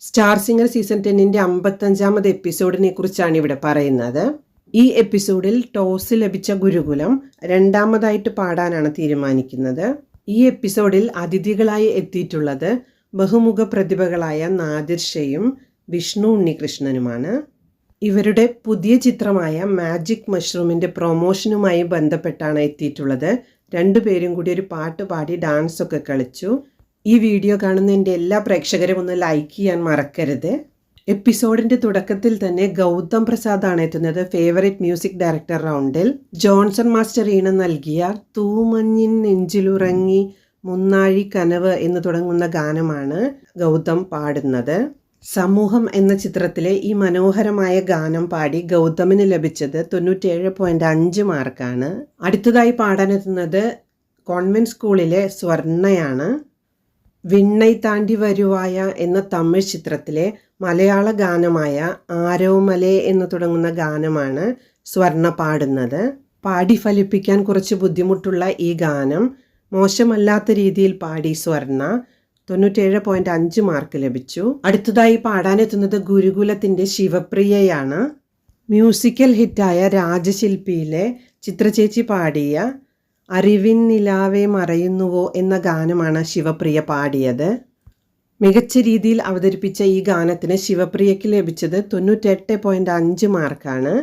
Star singer season 10ന്റെ 55ാമത് എപ്പിസോഡിനെ കുറിച്ചാണ് ഇവിടെ പറയുന്നത്. ഈ എപ്പിസോഡിൽ ടോസ് ലഭിച്ച ഗുരുകുലം രണ്ടാമതായിട്ട് പാടാനാണ് തീരുമാനിക്കുന്നത്. ഈ എപ്പിസോഡിൽ അതിഥികളായി എത്തിയിട്ടുള്ളത് ബഹുമുഖ പ്രതിഭകളായ നാദിർ ഷയും വിഷ്ണു ഉണ്ണികൃഷ്ണനുമാണ്. ഇവരുടെ പുതിയ ചിത്രമായ മാജിക് മഷ്റൂമിൻ്റെ പ്രൊമോഷനുമായി ബന്ധപ്പെട്ടാണ് എത്തിയിട്ടുള്ളത്. രണ്ടുപേരും കൂടി ഒരു പാട്ട് പാടി ഡാൻസൊക്കെ കളിച്ചു. ഈ വീഡിയോ കാണുന്ന എൻ്റെ എല്ലാ പ്രേക്ഷകരും ഒന്ന് ലൈക്ക് ചെയ്യാൻ മറക്കരുത്. എപ്പിസോഡിൻ്റെ തുടക്കത്തിൽ തന്നെ ഗൗതം പ്രസാദാണ് എത്തുന്നത് ഫേവറേറ്റ് മ്യൂസിക് ഡയറക്ടർ റൗണ്ടിൽ. ജോൺസൺ മാസ്റ്റർ ഈണം നൽകിയ തൂമഞ്ഞിൻ നെഞ്ചിലുറങ്ങി മുന്നാഴി കനവ് എന്ന് തുടങ്ങുന്ന ഗാനമാണ് ഗൗതം പാടുന്നത്. സമൂഹം എന്ന ചിത്രത്തിലെ ഈ മനോഹരമായ ഗാനം പാടി ഗൗതമിന് ലഭിച്ചത് 97.5 മാർക്കാണ്. അടുത്തതായി പാടാനെത്തുന്നത് കോൺവെന്റ് സ്കൂളിലെ സ്വർണ്ണയാണ്. വിണ്ണൈ താണ്ടി വരുവായ എന്ന തമിഴ് ചിത്രത്തിലെ മലയാള ഗാനമായ ആരോമലേ എന്ന് തുടങ്ങുന്ന ഗാനമാണ് സ്വർണ്ണ പാടുന്നത്. പാടി ഫലിപ്പിക്കാൻ കുറച്ച് ബുദ്ധിമുട്ടുള്ള ഈ ഗാനം മോശമല്ലാത്ത രീതിയിൽ പാടി സ്വർണ്ണ 97.5 മാർക്ക് ലഭിച്ചു. അടുത്തതായി പാടാനെത്തുന്നത് ഗുരുകുലത്തിൻ്റെ ശിവപ്രിയയാണ്. മ്യൂസിക്കൽ ഹിറ്റായ രാജശില്പിയിലെ ചിത്രചേച്ചി പാടിയ അറിവിൻ നിലാവേ മറയുന്നുവോ എന്ന ഗാനമാണ് ശിവപ്രിയ പാടിയത്. മികച്ച രീതിയിൽ അവതരിപ്പിച്ച ഈ ഗാനത്തിന് ശിവപ്രിയയ്ക്ക് ലഭിച്ചത് 98.5 മാർക്കാണ്.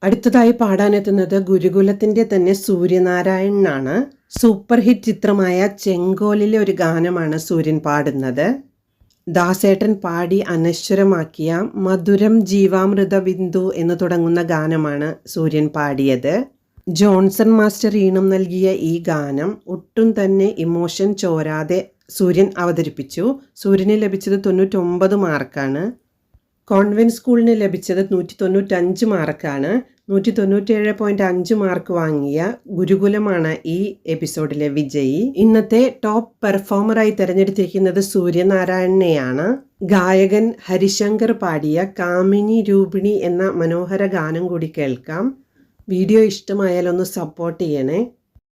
അടുത്തതായി പാടാനെത്തുന്നത് ഗുരുകുലത്തിൻ്റെ തന്നെ സൂര്യനാരായണനാണ്. സൂപ്പർ ഹിറ്റ് ചിത്രമായ ചെങ്കോലിലെ ഒരു ഗാനമാണ് സൂര്യൻ പാടുന്നത്. ദാസേട്ടൻ പാടി അനശ്വരമാക്കിയ മധുരം ജീവാമൃത ബിന്ദു എന്ന് തുടങ്ങുന്ന ഗാനമാണ് സൂര്യൻ പാടിയത്. ജോൺസൺ മാസ്റ്റർ ഈണം നൽകിയ ഈ ഗാനം ഒട്ടും തന്നെ ഇമോഷൻ ചോരാതെ സൂര്യൻ അവതരിപ്പിച്ചു. സൂര്യന് ലഭിച്ചത് 99 മാർക്കാണ്. കോൺവെന്റ് സ്കൂളിന് ലഭിച്ചത് 195 മാർക്കാണ്. 197.5 മാർക്ക് വാങ്ങിയ ഗുരുകുലമാണ് ഈ എപ്പിസോഡിലെ വിജയി. ഇന്നത്തെ ടോപ്പ് പെർഫോമറായി തിരഞ്ഞെടുത്തിരിക്കുന്നത് സൂര്യനാരായണനെയാണ്. ഗായകൻ ഹരിശങ്കർ പാടിയ കാമിനി രൂപിണി എന്ന മനോഹര ഗാനം കൂടി കേൾക്കാം. വീഡിയോ ഇഷ്ടമായാൽ ഒന്ന് സപ്പോർട്ട് ചെയ്യണേ.